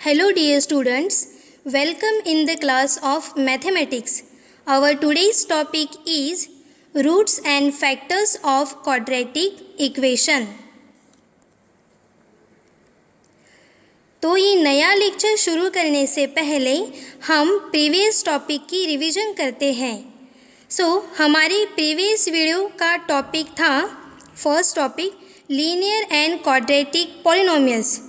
Hello dear students, welcome in the class of mathematics. Our today's topic is roots and factors of quadratic equation. तो ये नया lecture शुरू करने से पहले हम प्रीवियस टॉपिक की रिवीजन करते हैं. हमारे प्रीवियस वीडियो का टॉपिक था first topic linear and quadratic polynomials.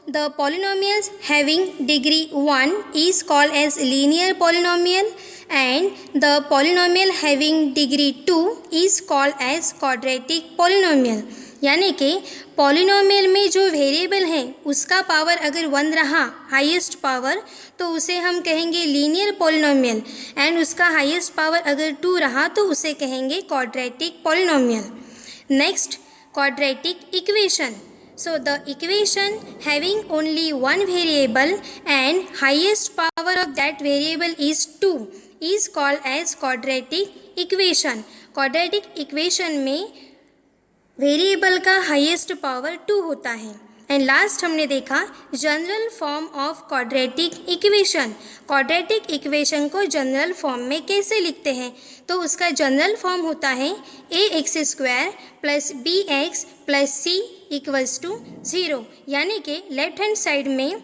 The polynomials having degree 1 is called as linear polynomial and the polynomial having degree 2 is called as quadratic polynomial. यानी कि polynomial में जो वेरिएबल है उसका पावर अगर 1 रहा हाईएस्ट पावर तो उसे हम कहेंगे लीनियर पॉलिनोमियल एंड उसका हाईएस्ट पावर अगर 2 रहा तो उसे कहेंगे quadratic polynomial. Next quadratic equation. So the equation having only one variable and highest power of that variable is 2 is called as quadratic equation. Quadratic equation में variable का highest power 2 होता है. And last हमने देखा general form of quadratic equation. Quadratic equation को general form में कैसे लिखते हैं तो उसका जनरल फॉर्म होता है ax² plus bx plus c equals to 0. यानी कि लेफ्ट हैंड साइड में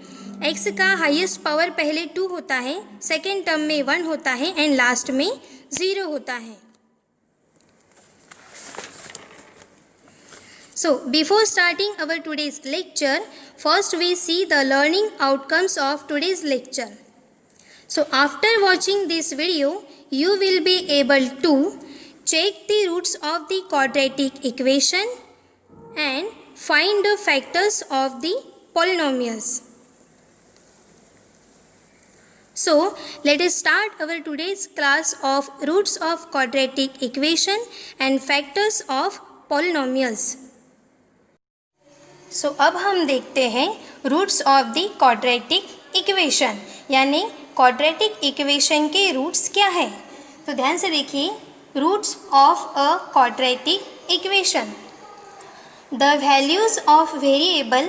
x का हाईएस्ट पावर पहले 2 होता है, सेकेंड टर्म में 1 होता है एंड लास्ट में 0 होता है. So before starting our today's lecture, first we see the learning outcomes of today's lecture. So after watching this video, you will be able to check the roots of the quadratic equation and find the factors of the polynomials. So let us start our today's class of roots of quadratic equation and factors of polynomials. अब हम देखते हैं roots of the quadratic equation, यानी quadratic equation के roots क्या है. तो ध्यान से देखिए roots of a quadratic equation. The values of variable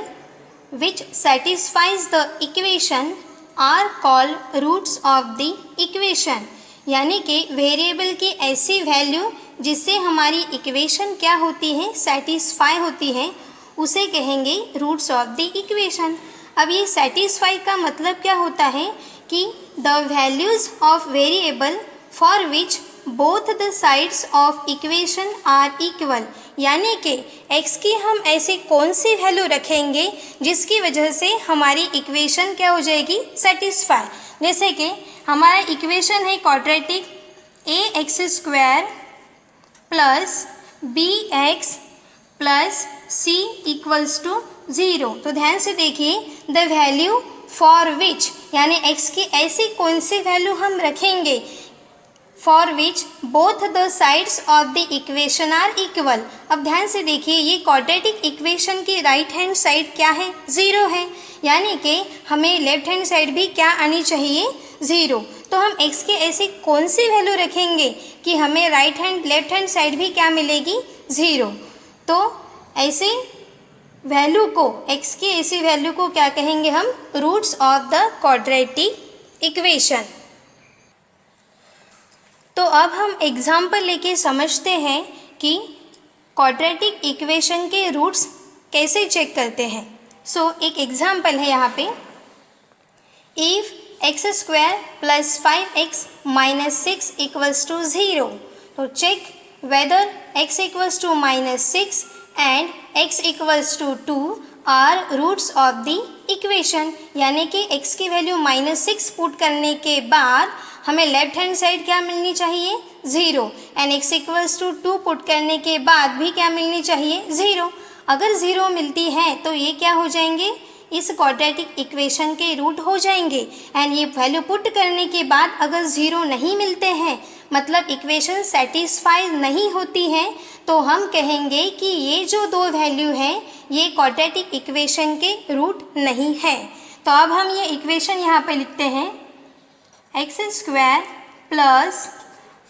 which satisfies the equation are called roots of the equation. यानी कि वेरिएबल की ऐसी वैल्यू जिससे हमारी इक्वेशन क्या होती है, सेटिस्फाई होती है, उसे कहेंगे रूट्स ऑफ द इक्वेशन. अब ये सेटिस्फाई का मतलब क्या होता है कि the values of variable for which both the sides of equation are equal. यानी कि x की हम ऐसी कौन सी वैल्यू रखेंगे जिसकी वजह से हमारी इक्वेशन क्या हो जाएगी, सेटिस्फाई. जैसे कि हमारा इक्वेशन है quadratic ax² plus bx plus c equals to 0. तो ध्यान से देखिए द वैल्यू फॉर विच, यानी x की ऐसी कौन सी वैल्यू हम रखेंगे for which both the sides of the equation are equal. अब ध्यान से देखिए ये क्वाड्रेटिक इक्वेशन की राइट हैंड साइड क्या है, 0 है. यानी कि हमें लेफ्ट हैंड साइड भी क्या आनी चाहिए, 0. तो हम x की ऐसी कौन सी वैल्यू रखेंगे कि हमें right hand left hand side भी क्या मिलेगी, 0. तो ऐसे वैल्यू को x की ऐसी वैल्यू को क्या कहेंगे हम, roots of the quadratic equation. तो अब हम एग्जाम्पल लेके समझते हैं कि क्वाड्रेटिक इक्वेशन के रूट्स कैसे चेक करते हैं. एक एग्जाम्पल है यहाँ पे. If x² plus 5x minus 6 equals to 0. तो check whether x equals to minus 6 and x equals to 2 are roots of the equation. यानी कि x की वैल्यू -6 पुट करने के बाद हमें लेफ्ट हैंड साइड क्या मिलनी चाहिए, 0. And x equals to 2 put करने के बाद भी क्या मिलनी चाहिए, 0. अगर 0 मिलती है तो ये क्या हो जाएंगे, इस क्वाड्रेटिक इक्वेशन के रूट हो जाएंगे. एंड ये वैल्यू पुट करने के बाद अगर 0 नहीं मिलते हैं, मतलब इक्वेशन सेटिस्फाई नहीं होती है, तो हम कहेंगे कि ये जो दो वैल्यू हैं ये क्वाड्रेटिक इक्वेशन के रूट नहीं है. तो अब हम ये इक्वेशन यहाँ पे लिखते हैं x² plus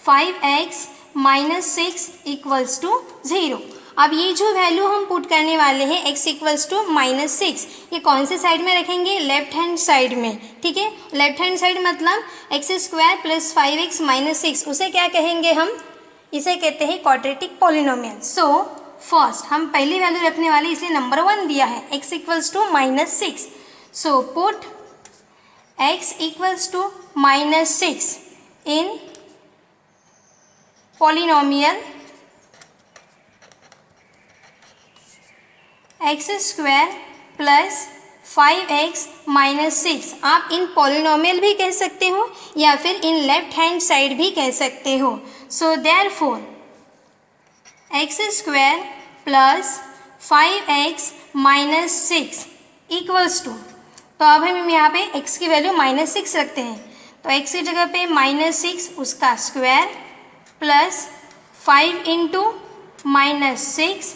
5x minus 6 equals to 0. अब ये जो वैल्यू हम पुट करने वाले हैं x इक्वल्स टू -6, ये कौन से साइड में रखेंगे? लेफ्ट हैंड साइड में, ठीक है। लेफ्ट हैंड साइड मतलब x² + 5x - 6, उसे क्या कहेंगे हम? इसे कहते हैं क्वाड्रेटिक पॉलिनोमियल। सो फर्स्ट हम पहली वैल्यू रखने वाले, इसलिए नंबर 1 दिया है x equals to -6। So put x equals to -6 in polynomial x² + 5x - 6। आप इन पॉलिनोमियल भी कह सकते हो या फिर इन लेफ्ट हैंड साइड भी कह सकते हो। So therefore x² + 5x - 6 equals to, तो अब हम यहाँ पे x की वैल्यू -6 रखते हैं, तो x की जगह पे -6 उसका स्क्वायर प्लस 5 इंटू -6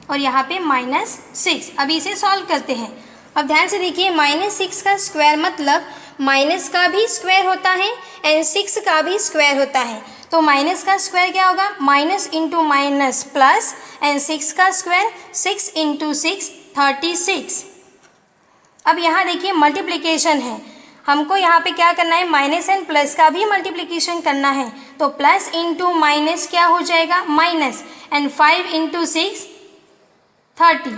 और यहाँ पे -6। अब इसे सॉल्व करते हैं। अब ध्यान से देखिए, -6 का स्क्वायर मतलब माइनस का भी स्क्वायर होता है एंड 6 का भी स्क्वायर होता है। तो माइनस का स्क्वायर क्या होगा? Minus into minus plus and 6 का स्क्वायर 6 इंटू 6 36। अब यहाँ देखिए मल्टीप्लिकेशन है, हमको यहाँ पे क्या करना है? माइनस एंड प्लस का भी मल्टीप्लिकेशन करना है। तो प्लस इंटू माइनस क्या हो जाएगा? Minus and 5 into 6 30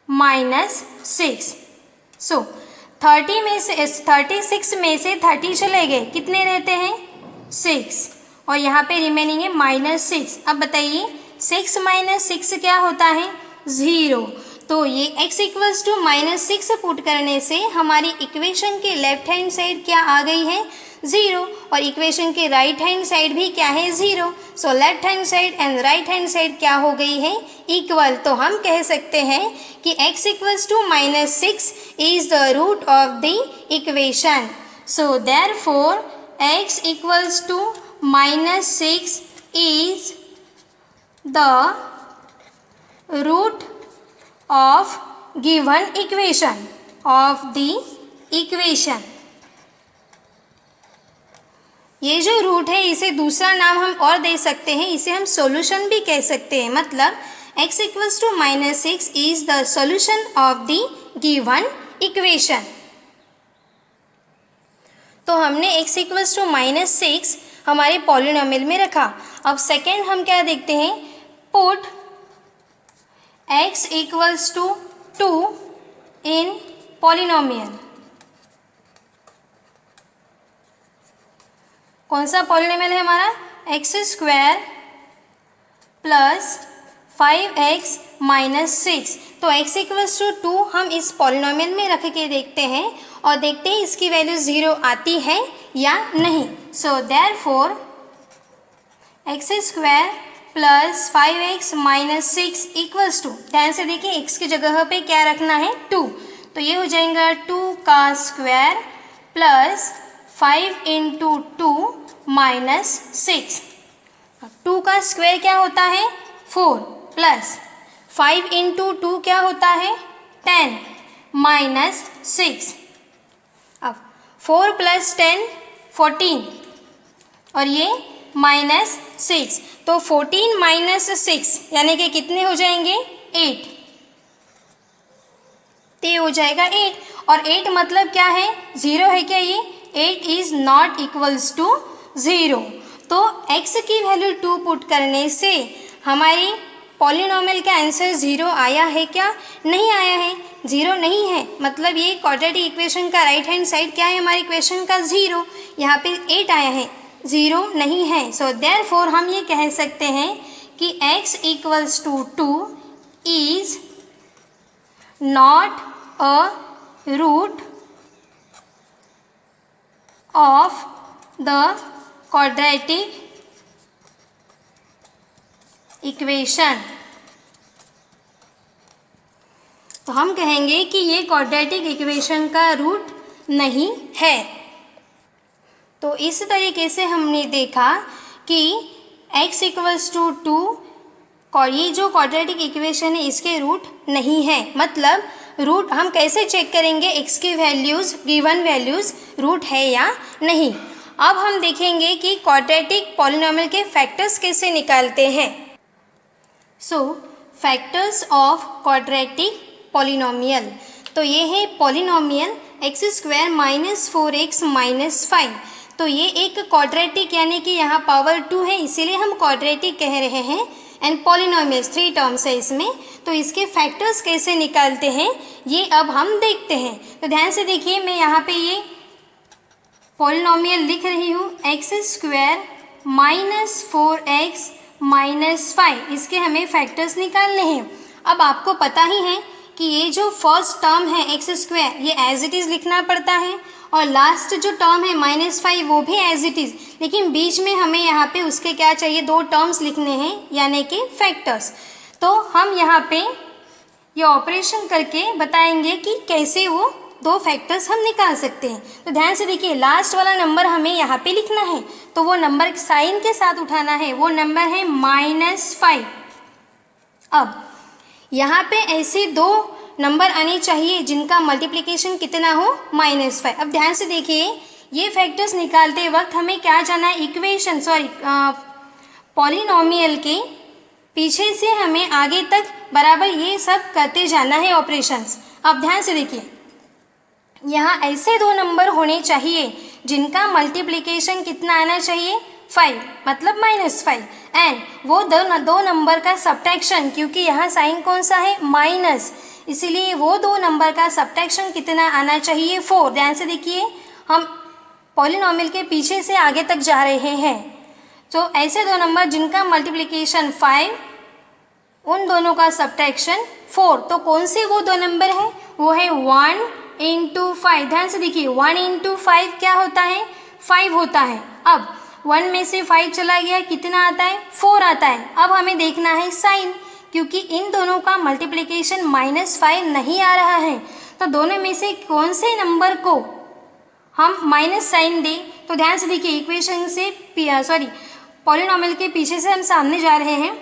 -6। सो 36 में से 30 चले गए, कितने रहते हैं? 6, और यहाँ पे रिमेनिंग है -6। अब बताइए 6 - 6 क्या होता है? 0। तो ये x इक्वल्स टू -6 पुट करने से हमारी इक्वेशन के लेफ्ट हैंड साइड क्या आ गई है? 0, और इक्वेशन के राइट हैंड साइड भी क्या है? 0। So left hand side and right hand side क्या हो गई है? इक्वल। तो हम कह सकते हैं कि x equals to -6 is the root of the equation. So therefore x equals to -6 is the root of given equation of the equation। ये जो रूट है इसे दूसरा नाम हम और दे सकते हैं, इसे हम सॉल्यूशन भी कह सकते हैं। मतलब x equals to -6 is the solution of the given equation. तो हमने x इक्वल्स टू -6 हमारे पॉलिनोमियल में रखा। अब सेकेंड हम क्या देखते हैं? Put x equals to 2 in polynomial. कौन सा पॉलिनोमियल है हमारा? x² + 5x - 6। तो x इक्वल्स टू 2 हम इस पॉलिनोमियल में रख के देखते हैं और देखते हैं इसकी वैल्यू 0 आती है या नहीं। So therefore x² + 5x - 6 equals to, ध्यान से देखिए x की जगह पे क्या रखना है? 2। तो ये हो जाएगा 2 का स्क्वायर प्लस 5 इंटू 2 -6। 2 का स्क्वायर क्या होता है? 4 प्लस 5 इंटू 2 क्या होता है? 10 -6। अब 4 + 10 14 और ये -6, तो 14 - 6 यानी कि कितने हो जाएंगे? 8। तो हो जाएगा 8, और 8 मतलब क्या है? 0 है क्या ये? 8 इज नॉट इक्वल्स टू 0। तो x की वैल्यू 2 पुट करने से हमारी पॉलिनोमियल का आंसर 0 आया है क्या? नहीं आया है, 0 नहीं है। मतलब ये क्वाड्रेटिक इक्वेशन का राइट हैंड साइड क्या है हमारी इक्वेशन का? 0। यहाँ पे 8 आया है, 0 नहीं है। सो देयरफॉर हम ये कह सकते हैं कि x equals to 2 is not a root of the quadratic equation. तो हम कहेंगे कि ये क्वाड्रेटिक इक्वेशन का रूट नहीं है। तो इस तरीके से हमने देखा कि x इक्वल्स टू 2 और ये जो क्वाड्रेटिक इक्वेशन है इसके रूट नहीं है। मतलब रूट हम कैसे चेक करेंगे x की वैल्यूज़, गिवन वैल्यूज़ रूट है या नहीं। अब हम देखेंगे कि क्वाड्रेटिक पॉलिनोमियल के फैक्टर्स कैसे निकालते हैं। सो फैक्टर्स ऑफ क्वाड्रेटिक पॉलिनोमियल, तो ये है polynomial x² minus 4x minus 5। तो ये एक क्वाड्रेटिक यानी कि यहाँ पावर 2 है, इसीलिए हम क्वाड्रेटिक कह रहे हैं। एंड पॉलिनोमियल्स 3 टर्म्स है इसमें, तो इसके फैक्टर्स कैसे निकालते हैं ये अब हम देखते हैं। तो ध्यान से देखिए, मैं यहाँ पे ये पॉलिनोमियल लिख रही हूँ x² माइनस 4x माइनस 5, इसके हमें फैक्टर्स निकालने हैं। अब आपको पता ही है कि ये जो फर्स्ट टर्म है x² ये एज इट इज़ लिखना पड़ता है, और लास्ट जो टर्म है -5 वो भी एज इट इज़, लेकिन बीच में हमें यहाँ पे उसके क्या चाहिए, 2 टर्म्स लिखने हैं यानी कि फैक्टर्स। तो हम यहाँ पे ये ऑपरेशन करके बताएंगे कि कैसे वो 2 फैक्टर्स हम निकाल सकते हैं। तो ध्यान से देखिए, लास्ट वाला नंबर हमें यहाँ पे लिखना है, तो वो नंबर साइन के साथ उठाना है, वो नंबर है -5। अब यहाँ पे ऐसे 2 नंबर आने चाहिए जिनका मल्टीप्लिकेशन कितना हो, -5। अब ध्यान से देखिए, ये फैक्टर्स निकालते वक्त हमें क्या जाना है, इक्वेशन पॉलिनोमियल के पीछे से हमें आगे तक बराबर ये सब करते जाना है ऑपरेशंस। अब ध्यान से देखिए, यहाँ ऐसे 2 नंबर होने चाहिए जिनका मल्टीप्लिकेशन कितना आना चाहिए, 5, मतलब -5। एंड वो दो नंबर का सब्ट्रैक्शन, क्योंकि यहाँ साइन कौन सा है, माइनस, इसीलिए वो 2 नंबर का सब्ट्रैक्शन कितना आना चाहिए, 4। ध्यान से देखिए, हम पॉलिनोमियल के पीछे से आगे तक जा रहे हैं। तो ऐसे 2 नंबर जिनका मल्टीप्लिकेशन 5, उन दोनों का सब्ट्रैक्शन 4। तो कौन से वो 2 नंबर हैं, वो है 1 × 5। ध्यान से देखिए, 1 × 5 क्या होता है, 5 होता है। अब 1 में से 5 चला गया, कितना आता है, 4 आता है। अब हमें देखना है साइन, क्योंकि इन दोनों का मल्टीप्लिकेशन -5 नहीं आ रहा है, तो दोनों में से कौन से नंबर को हम माइनस साइन दें। तो ध्यान से देखिए, इक्वेशन से पॉलिनोमियल के पीछे से हम सामने जा रहे हैं,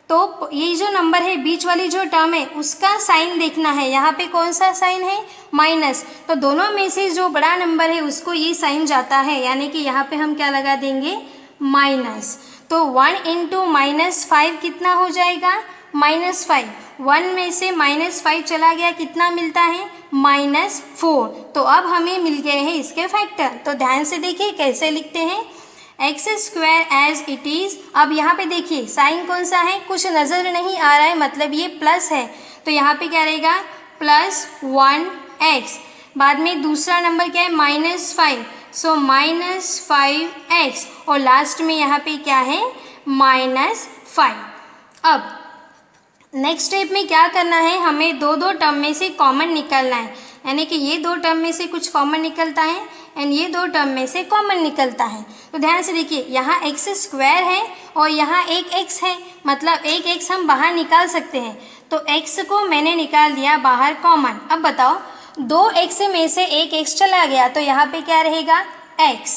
तो ये जो नंबर है, बीच वाली जो टर्म है, उसका साइन देखना है। यहाँ पे कौन सा साइन है, माइनस, तो दोनों में से जो बड़ा नंबर है उसको ये साइन जाता है, यानी कि यहाँ पे हम क्या लगा देंगे, माइनस। तो 1 × -5 कितना हो जाएगा, -5। 1 में से -5 चला गया, कितना मिलता है, -4। तो अब हमें मिल गए हैं इसके फैक्टर। तो ध्यान से देखिए कैसे लिखते हैं, x² एज इट इज़। अब यहाँ पे देखिए साइन कौन सा है, कुछ नज़र नहीं आ रहा है, मतलब ये प्लस है, तो यहाँ पे क्या रहेगा, +1x। बाद में दूसरा नंबर क्या है, -5, सो -5x, और लास्ट में यहाँ पे क्या है, -5। अब नेक्स्ट स्टेप में क्या करना है, हमें 2 टर्म में से कॉमन निकालना है, यानी कि ये 2 टर्म में से कुछ कॉमन निकलता है एंड ये 2 टर्म में से कॉमन निकलता है। तो ध्यान से देखिए, यहाँ x² है और यहाँ एक x है, मतलब एक x हम बाहर निकाल सकते हैं। तो x को मैंने निकाल दिया बाहर कॉमन। अब बताओ, 2x में से एक x चला गया, तो यहाँ पे क्या रहेगा, x।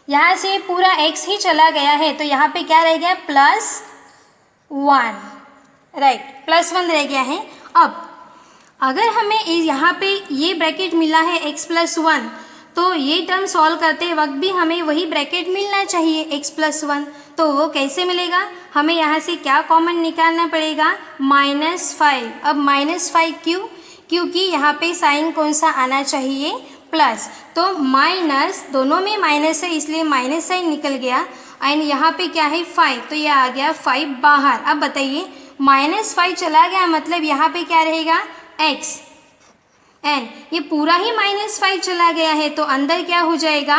यहाँ से पूरा x ही चला गया है, तो यहाँ पे क्या रह गया, +1, राइट, +1 रह गया है। अब अगर हमें यहाँ पे ये ब्रैकेट मिला है x+1, तो ये टर्म सॉल्व करते वक्त भी हमें वही ब्रैकेट मिलना चाहिए, x+1। तो वो कैसे मिलेगा, हमें यहाँ से क्या कॉमन निकालना पड़ेगा, -5। अब -5 क्यों, क्योंकि यहाँ पे साइन कौन सा आना चाहिए, प्लस। तो माइनस, दोनों में माइनस है इसलिए माइनस साइन निकल गया, एंड यहाँ पे क्या है, 5, तो ये आ गया 5 बाहर। अब बताइए, -5 चला गया, मतलब यहाँ पे क्या रहेगा, x, एंड ये पूरा ही -5 चला गया है, तो अंदर क्या हो जाएगा,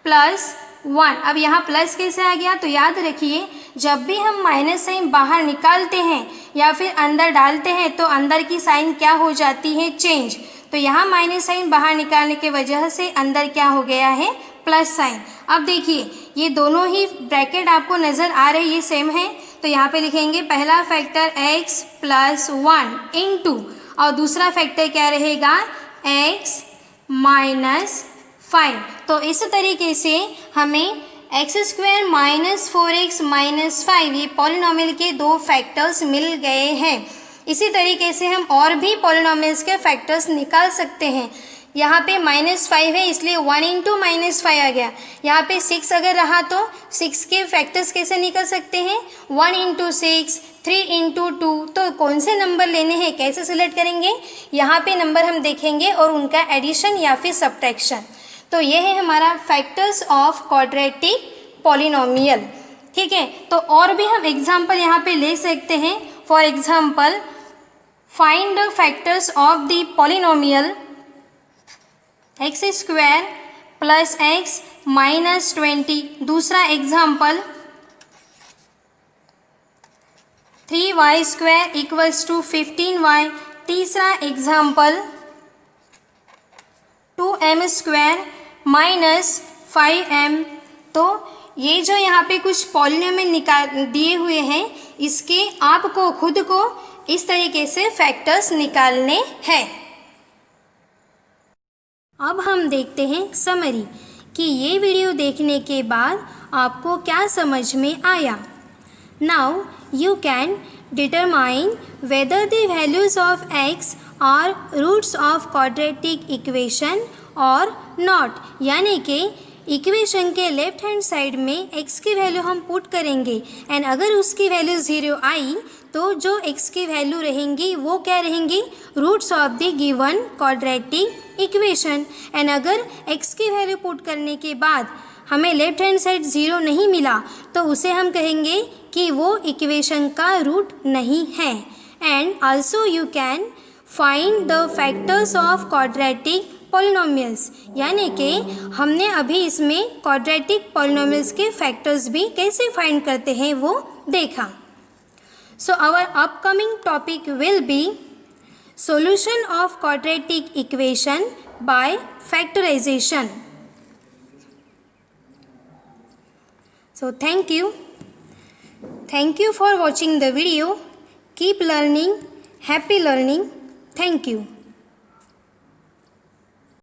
+1। अब यहाँ प्लस कैसे आ गया, तो याद रखिए, जब भी हम माइनस साइन बाहर निकालते हैं या फिर अंदर डालते हैं, तो अंदर की साइन क्या हो जाती है, चेंज। तो यहाँ माइनस साइन बाहर निकालने की वजह से अंदर क्या हो गया है, प्लस साइन। अब देखिए, ये दोनों ही ब्रैकेट आपको नज़र आ रहे, ये सेम है, तो यहाँ पे लिखेंगे पहला फैक्टर x+1 इंटू, और दूसरा फैक्टर क्या रहेगा, x -5। तो इस तरीके से हमें x² माइनस 4x माइनस 5 ये पॉलिनोमियल के 2 फैक्टर्स मिल गए हैं। इसी तरीके से हम और भी पॉलिनोमियल्स के फैक्टर्स निकाल सकते हैं, यहाँ पे -5 है इसलिए 1 इंटू -5 आ गया। यहाँ पे 6 अगर रहा तो 6 के फैक्टर्स कैसे निकल सकते हैं, 1 इंटू 6, 3 इंटू 2। तो कौन से नंबर लेने हैं, कैसे सिलेक्ट करेंगे, यहाँ पे नंबर हम देखेंगे और उनका एडिशन या फिर सब्ट्रैक्शन। तो ये है हमारा फैक्टर्स ऑफ क्वाड्रेटिक पॉलिनोमियल। ठीक है, तो और भी हम एग्जाम्पल यहाँ पे ले सकते हैं। For example, find the factors of the polynomial x² + x - 20। दूसरा एग्जाम्पल, 3y² = 15y। तीसरा एग्जाम्पल, 2m² - 5m। तो ये जो यहाँ पे कुछ पॉलिनोमियल निकाल दिए हुए हैं, इसके आपको खुद को इस तरीके से फैक्टर्स निकालने हैं। अब हम देखते हैं समरी कि ये वीडियो देखने के बाद आपको क्या समझ में आया। Now you can determine whether the values of x are roots of quadratic equation और नॉट, यानी कि इक्वेशन के लेफ्ट हैंड साइड में x की वैल्यू हम पुट करेंगे एंड अगर उसकी वैल्यू 0 आई तो जो x की वैल्यू रहेंगी वो क्या रहेंगी, roots of the given quadratic equation. And अगर x की वैल्यू पुट करने के बाद हमें लेफ्ट हैंड साइड 0 नहीं मिला तो उसे हम कहेंगे कि वो इक्वेशन का रूट नहीं है। And also you can find the factors of quadratic polynomials, यानी कि हमने अभी इसमें क्वाड्रेटिक पॉलिनोमियल्स के फैक्टर्स भी कैसे फाइंड करते हैं वो देखा। So our upcoming topic will be solution of quadratic equation by factorisation. So thank you for watching the video. Keep learning. Happy learning. Thank you.